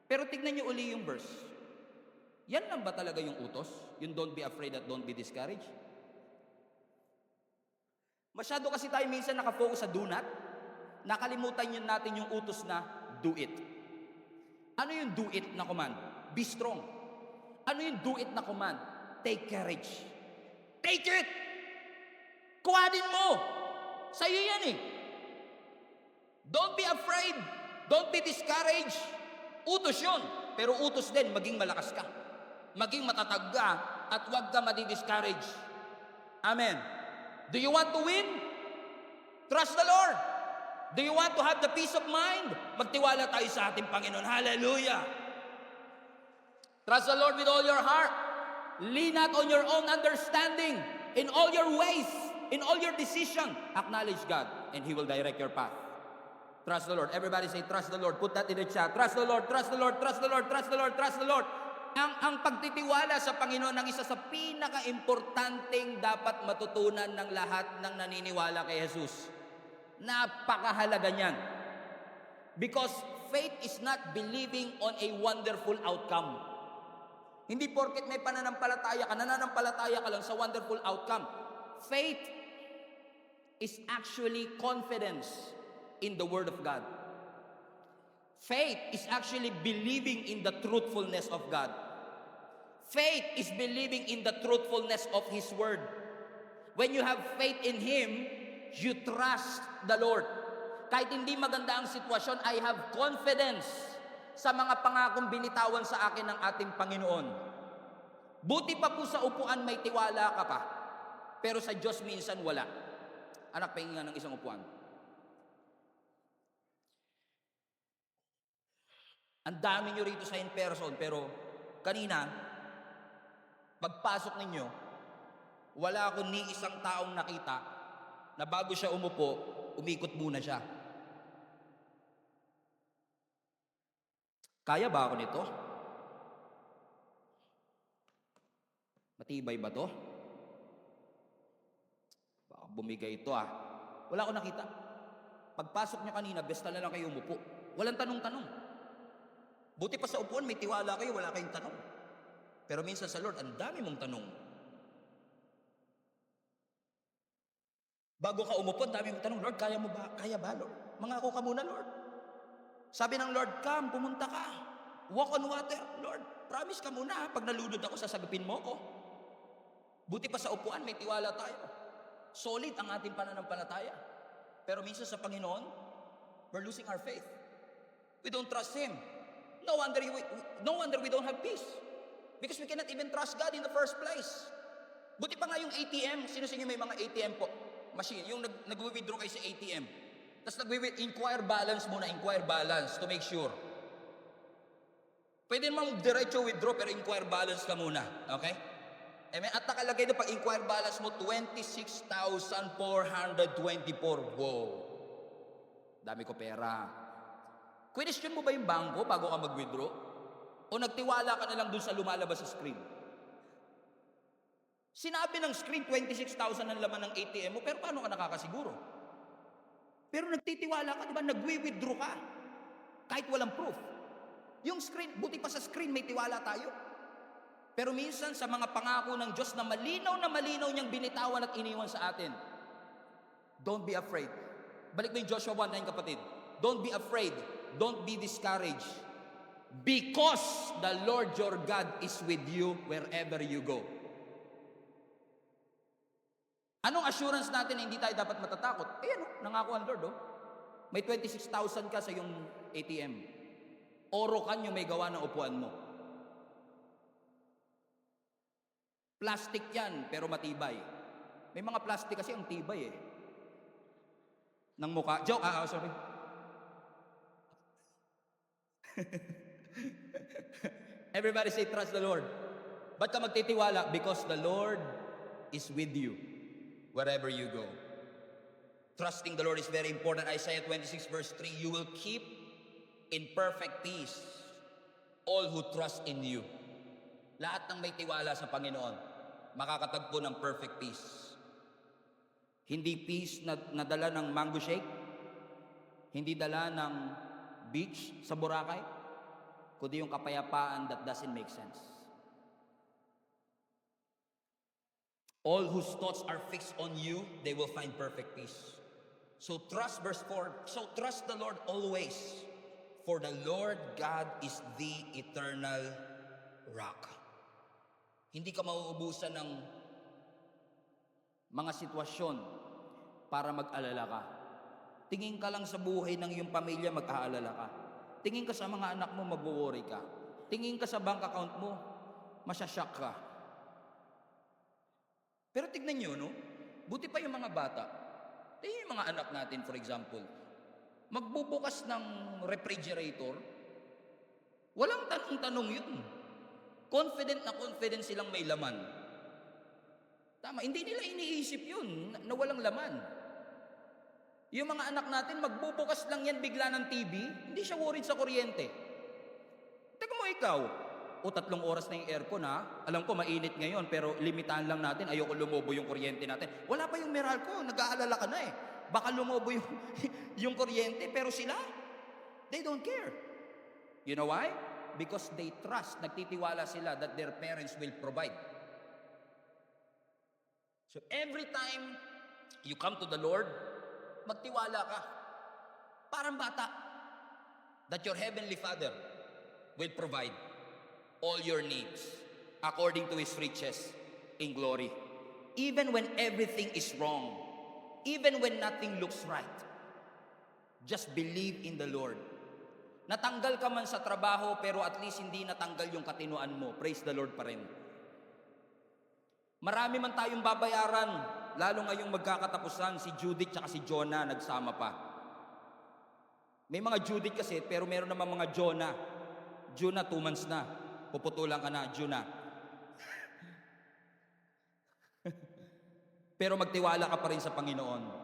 Pero tignan niyo uli yung verse. Yan lang ba talaga yung utos? Yung don't be afraid at don't be discouraged? Masyado kasi tayo minsan nakafocus sa do not. Nakalimutan yun natin yung utos na do it. Ano yung do it na command? Be strong. Ano yung do it na command? Take courage. Take it! Kuhanin mo! Sa'yo yan eh. Don't be afraid. Don't be discouraged. Utos yun. Pero utos din, maging malakas ka. Maging matatag ka at huwag ka madi-discourage. Amen. Do you want to win? Trust the Lord. Do you want to have the peace of mind? Magtiwala tayo sa ating Panginoon. Hallelujah. Trust the Lord with all your heart. Lean not on your own understanding. In all your ways, in all your decision, acknowledge God and He will direct your path. Trust the Lord. Everybody say, trust the Lord. Put that in the chat. Trust the Lord, trust the Lord, trust the Lord, trust the Lord, trust the Lord. Ang pagtitiwala sa Panginoon ang isa sa pinaka-importanting dapat matutunan ng lahat ng naniniwala kay Jesus. Napakahalaga niyan. Because faith is not believing on a wonderful outcome. Hindi porket may pananampalataya ka, nananampalataya ka lang sa wonderful outcome. Faith is actually confidence in the Word of God. Faith is actually believing in the truthfulness of God. Faith is believing in the truthfulness of His Word. When you have faith in Him, you trust the Lord. Kahit hindi maganda ang sitwasyon, I have confidence sa mga pangakong binitawan sa akin ng ating Panginoon. Buti pa po sa upuan may tiwala ka pa, pero sa Diyos minsan wala. Anak, pahinga ng isang upuan. Ang dami nyo rito sa in-person, pero kanina, pagpasok ninyo, wala akong ni isang taong nakita na bago siya umupo, umikot muna siya. Kaya ba ako nito? Matibay ba to? Baka bumigay ito ah. Wala akong nakita. Pagpasok niya kanina, besta na lang kayo umupo. Walang tanong-tanong. Buti pa sa upuan, may tiwala kayo, wala kayong tanong. Pero minsan sa Lord, ang dami mong tanong. Bago ka umupo, ang dami mong tanong, Lord, kaya mo ba? Kaya ba, Lord? Mangako ka muna, Lord. Sabi ng Lord, come, pumunta ka. Walk on water. Lord, promise ka muna. Pag nalunod ako, sasagapin mo ko. Buti pa sa upuan, may tiwala tayo. Solid ang ating pananampalataya. Pero minsan sa Panginoon, we're losing our faith. We don't trust Him. No wonder we don't have peace. Because we cannot even trust God in the first place. Buti pa nga yung ATM. Sino sa inyo may mga ATM po? Machine. Yung nag-withdraw kayo sa ATM. Tapos inquire balance muna, inquire balance to make sure. Pwede naman diretso withdraw pero inquire balance ka muna. Okay? Amen. At nakalagay na pag-inquire balance mo, 26,424. Wow. Dami ko pera. Question mo ba yung bangko bago ka mag-withdraw? O nagtiwala ka na lang dun sa lumalabas sa screen? Sinabi ng screen, 26,000 ang laman ng ATM mo, pero paano ka nakakasiguro? Pero nagtitiwala ka, di ba? Nagwi-withdraw ka. Kahit walang proof. Yung screen, buti pa sa screen may tiwala tayo. Pero minsan sa mga pangako ng Diyos na malinaw niyang binitawan at iniwan sa atin, don't be afraid. Balik mo yung Joshua 1:9, kapatid. Don't be afraid. Don't be discouraged. Because the Lord your God is with you wherever you go. Anong assurance natin na hindi tayo dapat matatakot? Ayan, nangako ang Lord, May 26,000 ka sa iyong ATM. Oro kanyo may gawa ng upuan mo. Plastic yan, pero matibay. May mga plastic kasi ang tibay ng mukha. Joke, sorry. Everybody say, trust the Lord. Ba't ka magtitiwala? Because the Lord is with you wherever you go. Trusting the Lord is very important. Isaiah 26 verse 3, you will keep in perfect peace all who trust in you. Lahat ng may tiwala sa Panginoon, makakatagpo ng perfect peace. Hindi peace na dala ng mango shake, hindi dala ng beach sa Boracay, kundi yung kapayapaan that doesn't make sense. All whose thoughts are fixed on you, they will find perfect peace. So trust, verse 4, so trust the Lord always, for the Lord God is the eternal rock. Hindi ka mauubusan ng mga sitwasyon para mag-alala ka. Tingin ka lang sa buhay ng iyong pamilya, mag-aalala ka. Tingin ka sa mga anak mo, mag-worry ka. Tingin ka sa bank account mo, masyasyak ka. Pero tignan nyo, buti pa yung mga bata. Tingnan yung mga anak natin, for example. Magbubukas ng refrigerator, walang tanong-tanong yun. Confident silang may laman. Tama, hindi nila iniisip yun na walang laman. Yung mga anak natin, magbubukas lang yan bigla ng TV, hindi siya worried sa kuryente. Teka mo ikaw, 3 oras na yung aircon alam ko mainit ngayon, pero limitahan lang natin, ayoko lumobo yung kuryente natin. Wala pa yung Meralco, nag-aalala ka na Baka lumobo yung kuryente, pero sila, they don't care. You know why? Because they trust, nagtitiwala sila that their parents will provide. So every time you come to the Lord, magtiwala ka. Parang bata. That your Heavenly Father will provide all your needs according to His riches in glory. Even when everything is wrong, even when nothing looks right, just believe in the Lord. Natanggal ka man sa trabaho, pero at least hindi natanggal yung katinuan mo. Praise the Lord pa rin. Marami man tayong babayaran, lalo ngayong magkakatapusan, si Judith at si Jonah nagsama pa. May mga Judith kasi, pero meron naman mga Jonah. Jonah, 2 months na. Puputulan ka na, Jonah. Pero magtiwala ka pa rin sa Panginoon.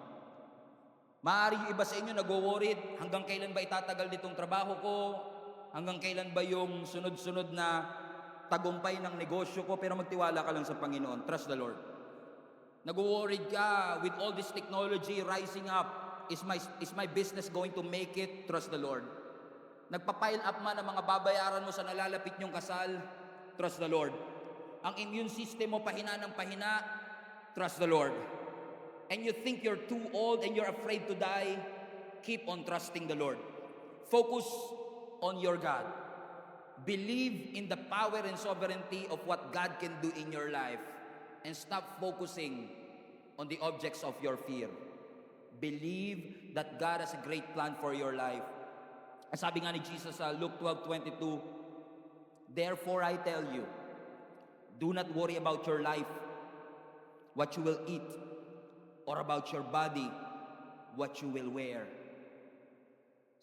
Maaari yung iba sa inyo nag-worried, hanggang kailan ba itatagal ditong trabaho ko? Hanggang kailan ba yung sunod-sunod na tagumpay ng negosyo ko? Pero magtiwala ka lang sa Panginoon. Trust the Lord. Nag-worried ka with all this technology rising up. Is my business going to make it? Trust the Lord. Nagpa-pile up man ang mga babayaran mo sa nalalapit niyong kasal? Trust the Lord. Ang immune system mo pahina ng pahina? Trust the Lord. And you think you're too old and you're afraid to die, keep on trusting the Lord. Focus on your God. Believe in the power and sovereignty of what God can do in your life. And stop focusing on the objects of your fear. Believe that God has a great plan for your life. Sabi nga ni Jesus sa Luke 12:22, therefore I tell you, do not worry about your life, what you will eat, or about your body, what you will wear.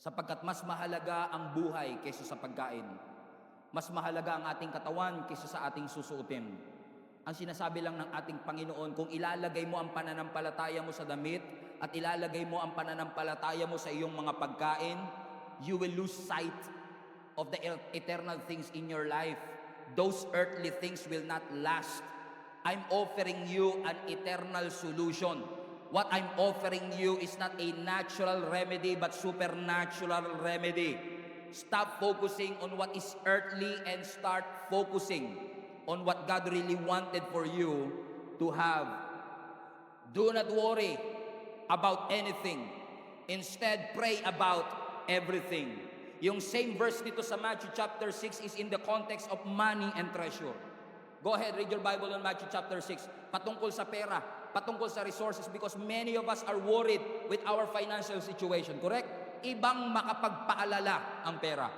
Sapagkat mas mahalaga ang buhay kaysa sa pagkain. Mas mahalaga ang ating katawan kaysa sa ating susuotin. Ang sinasabi lang ng ating Panginoon, kung ilalagay mo ang pananampalataya mo sa damit at ilalagay mo ang pananampalataya mo sa iyong mga pagkain, you will lose sight of the eternal things in your life. Those earthly things will not last. I'm offering you an eternal solution. What I'm offering you is not a natural remedy but supernatural remedy. Stop focusing on what is earthly and start focusing on what God really wanted for you to have. Do not worry about anything. Instead, pray about everything. Yung same verse dito sa Matthew chapter 6 is in the context of money and treasure. Go ahead, read your Bible on Matthew chapter 6. Patungkol sa pera, patungkol sa resources, because many of us are worried with our financial situation, correct? Ibang makapagpaalala ang pera.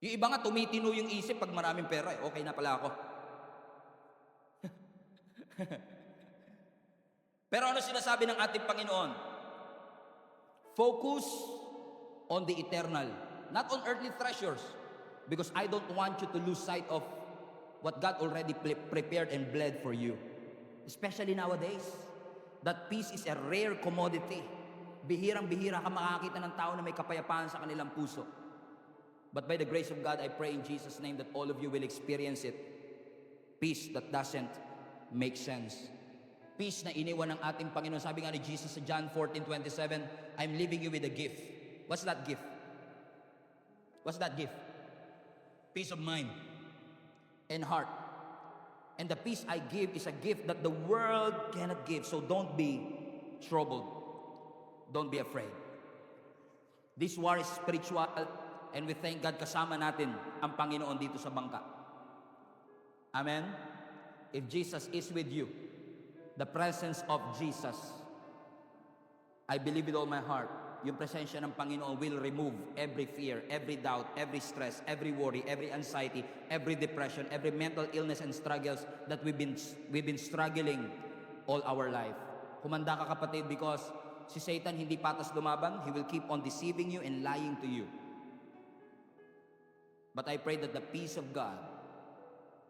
Yung iba nga tumitino yung isip pag maraming pera, okay na pala ako. Pero ano sinasabi ng ating Panginoon? Focus on the eternal, not on earthly treasures. Because I don't want you to lose sight of what God already prepared and bled for you. Especially nowadays, that peace is a rare commodity. Bihirang-bihira ka makakita ng tao na may kapayapaan sa kanilang puso. But by the grace of God, I pray in Jesus' name that all of you will experience it. Peace that doesn't make sense. Peace na iniwan ng ating Panginoon. Sabi nga ni Jesus sa John 14:27, I'm leaving you with a gift. What's that gift? What's that gift? Peace of mind and heart. And the peace I give is a gift that the world cannot give. So don't be troubled. Don't be afraid. This war is spiritual, and we thank God kasama natin ang Panginoon dito sa bangka. Amen? If Jesus is with you, the presence of Jesus, I believe with all my heart, yung presensya ng Panginoon will remove every fear, every doubt, every stress, every worry, every anxiety, every depression, every mental illness and struggles that we've been struggling all our life. Humanda ka kapatid, because si Satan hindi patas lumaban. He will keep on deceiving you and lying to you. But I pray that the peace of God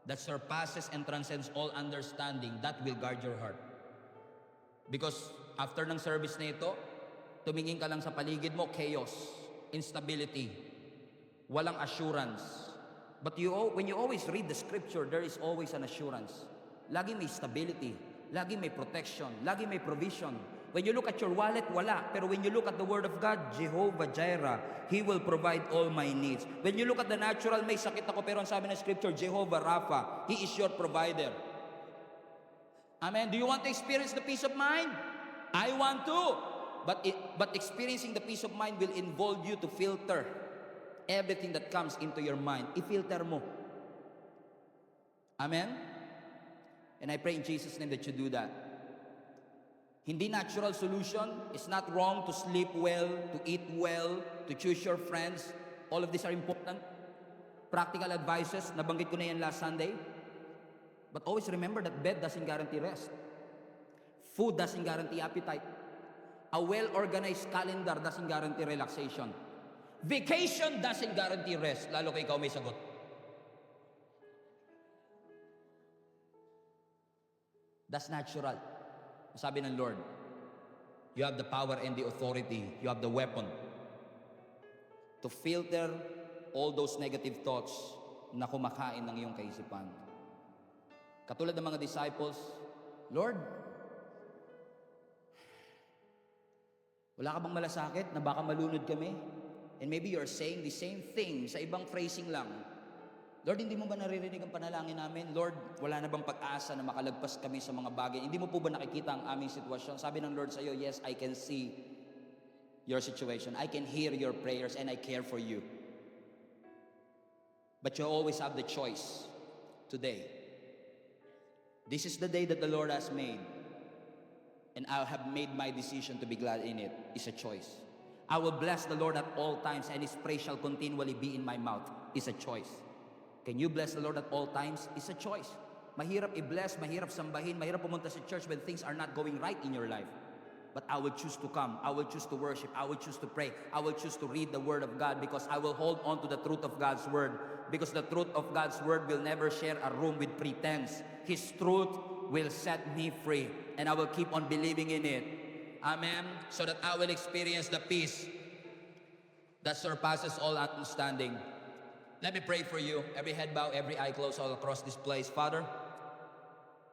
that surpasses and transcends all understanding, that will guard your heart. Because after ng service na ito, tumingin ka lang sa paligid mo, chaos, instability, walang assurance. But when you always read the scripture, there is always an assurance. Lagi may stability, lagi may protection, lagi may provision. When you look at your wallet, wala. Pero when you look at the Word of God, Jehovah Jireh, He will provide all my needs. When you look at the natural, may sakit ako, pero ang sabi ng scripture, Jehovah Rapha, He is your provider. Amen. Do you want to experience the peace of mind? I want to. But experiencing the peace of mind will involve you to filter everything that comes into your mind. I-filter mo. Amen? And I pray in Jesus' name that you do that. Hindi natural solution. It's not wrong to sleep well, to eat well, to choose your friends. All of these are important. Practical advices, nabanggit ko na yan last Sunday. But always remember that bed doesn't guarantee rest. Food doesn't guarantee appetite. A well-organized calendar doesn't guarantee relaxation. Vacation doesn't guarantee rest, lalo kung ikaw may sagot. That's natural. Sabi ng Lord, you have the power and the authority, you have the weapon to filter all those negative thoughts na kumakain ng iyong kaisipan. Katulad ng mga disciples, Lord, wala ka bang malasakit na baka malunod kami? And maybe you're saying the same thing sa ibang phrasing lang. Lord, hindi mo ba naririnig ang panalangin namin? Lord, wala na bang pag-asa na makalagpas kami sa mga bagay? Hindi mo po ba nakikita ang aming sitwasyon? Sabi ng Lord sa iyo, yes, I can see your situation. I can hear your prayers and I care for you. But you always have the choice today. This is the day that the Lord has made. And I have made my decision to be glad in it. It's a choice. I will bless the Lord at all times, and His praise shall continually be in my mouth. It's a choice. Can you bless the Lord at all times? It's a choice. Mahirap i-bless, mahirap sambahin, mahirap pumunta sa church when things are not going right in your life. But I will choose to come. I will choose to worship. I will choose to pray. I will choose to read the Word of God, because I will hold on to the truth of God's Word.
because the truth of God's word will never share a room with pretense. His truth will set me free, and I will keep on believing in it. Amen.
So that I will experience the peace that surpasses all understanding. Let me pray for you. Every head bow, every eye closed all across this place. Father,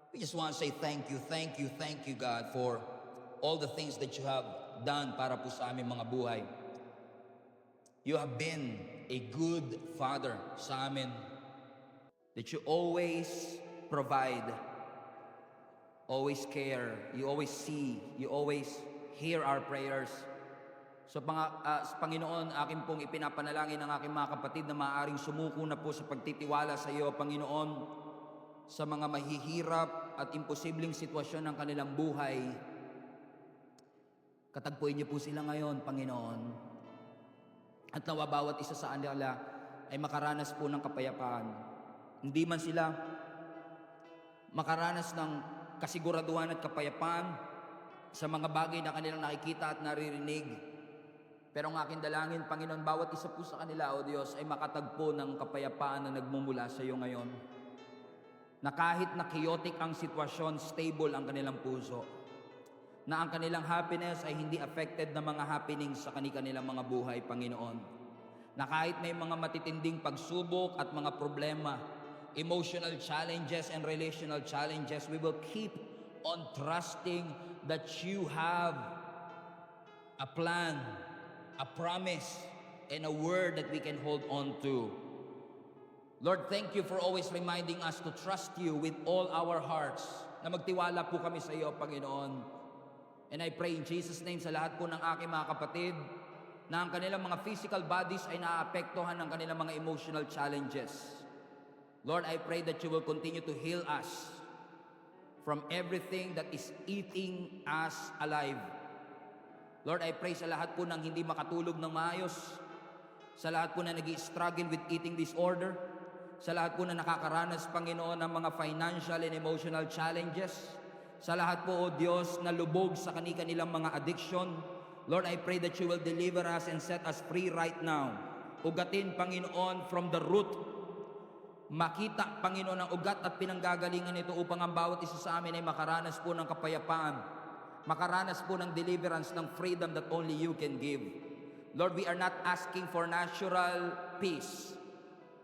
we just want to say thank you, God, for all the things that you have done para po sa aming mga buhay. You have been a good Father sa amin.
That you always provide, always care, you always see, you always hear our prayers. So Panginoon, akin pong ipinapanalangin ng aking mga kapatid na maaaring sumuko na po sa pagtitiwala sa iyo, Panginoon, sa mga mahihirap at imposibleng sitwasyon ng kanilang buhay. Katagpuin niyo po sila ngayon, Panginoon. At nawa bawat isa sa kanila ay makaranas po ng kapayapaan. Hindi man sila makaranas ng kasiguraduhan at kapayapaan sa mga bagay na kanilang nakikita at naririnig. Pero ang aking dalangin, Panginoon, bawat isa po sa kanila, O Diyos, ay makatagpo ng kapayapaan na nagmumula sa iyo ngayon. Na kahit na chaotic ang sitwasyon, stable ang kanilang puso. Na ang kanilang happiness ay hindi affected ng mga happenings sa kanilang mga buhay, Panginoon. Na kahit may mga matitinding pagsubok at mga problema, emotional challenges and relational challenges, we will keep on trusting that you have a plan, a promise, and a word that we can hold on to. Lord, thank you for always reminding us to trust you with all our hearts, na magtiwala po kami sa iyo, Panginoon. And I pray in Jesus' name sa lahat po ng aking mga kapatid na ang kanilang mga physical bodies ay naaapektuhan ng kanilang mga emotional challenges. Lord, I pray that you will continue to heal us from everything that is eating us alive. Lord, I pray sa lahat po ng hindi makatulog ng maayos, sa lahat po na nag-i-struggle with eating disorder, sa lahat po na nakakaranas, Panginoon, ng mga financial and emotional challenges, sa lahat po, O Diyos, na lubog sa kanilang mga addiction. Lord, I pray that you will deliver us and set us free right now. Ugatin, Panginoon, from the root. Makita, Panginoon, ang ugat at pinanggagalingan nito upang ang bawat isa sa amin ay makaranas po ng kapayapaan, makaranas po ng deliverance, ng freedom that only you can give. Lord, we are not asking for natural peace.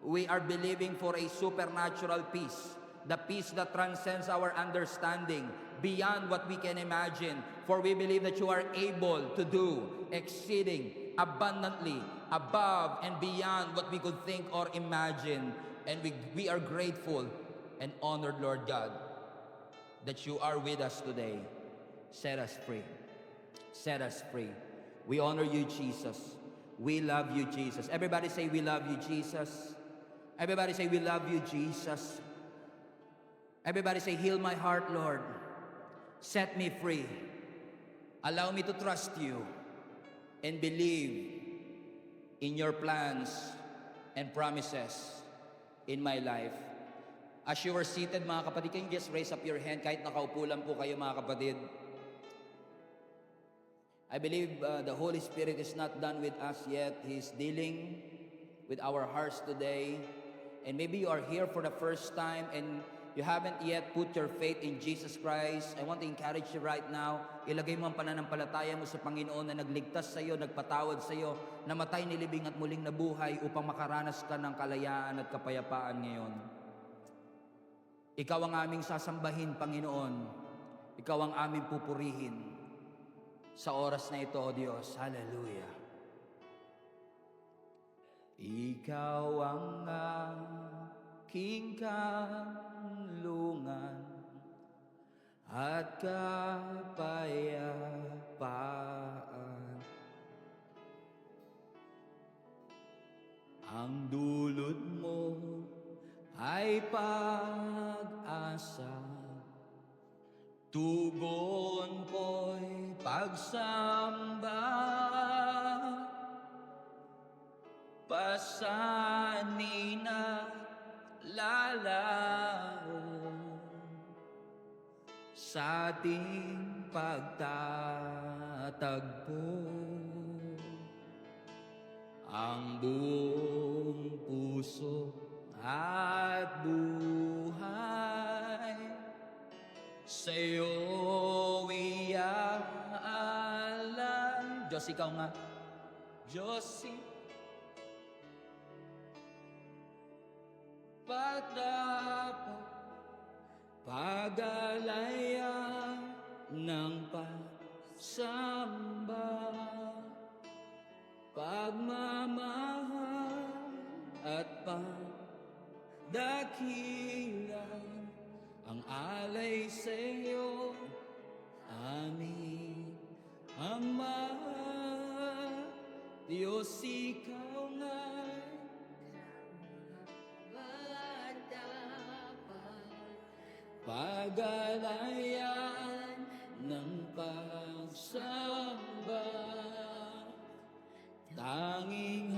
We are believing for a supernatural peace. The peace that transcends our understanding, beyond what we can imagine. For we believe that you are able to do exceeding abundantly, above and beyond what we could think or imagine. And we are grateful and honored, Lord God, that you are with us today. Set us free. Set us free. We honor you, Jesus. We love you, Jesus. Everybody say, we love you, Jesus. Everybody say, we love you, Jesus. Everybody say, heal my heart, Lord. Set me free. Allow me to trust you and believe in your plans and promises in my life. As you are seated, mga kapatid, can you just raise up your hand kahit nakaupo lang po kayo, mga kapatid? I believe the Holy Spirit is not done with us yet. He's dealing with our hearts today. And maybe you are here for the first time and you haven't yet put your faith in Jesus Christ. I want to encourage you right now. Ilagay mo ang pananampalataya mo sa Panginoon na nagligtas sa iyo, nagpatawad sa iyo, namatay, nilibing at muling nabuhay upang makaranas ka ng kalayaan at kapayapaan ngayon. Ikaw ang aming sasambahin, Panginoon. Ikaw ang aming pupurihin. Sa oras na ito, O Diyos, hallelujah. Ikaw ang aking kanlungan at kapayapaan. Ang dulot mo ay pag-asa, tugon ko'y pagsamba, pasanin at lalao sa ating pagtatagpo. Ang buong puso at buhay. Sa'yo iaalam. Diyos, ikaw nga. Diyos, pagdapat, pag-alaya ng pagsamba, pagmamahal at pagdakila, ang alay sa'yo, aming Ama. Diyos, ikaw nga'y pag-alayan ng pagsamba, tanging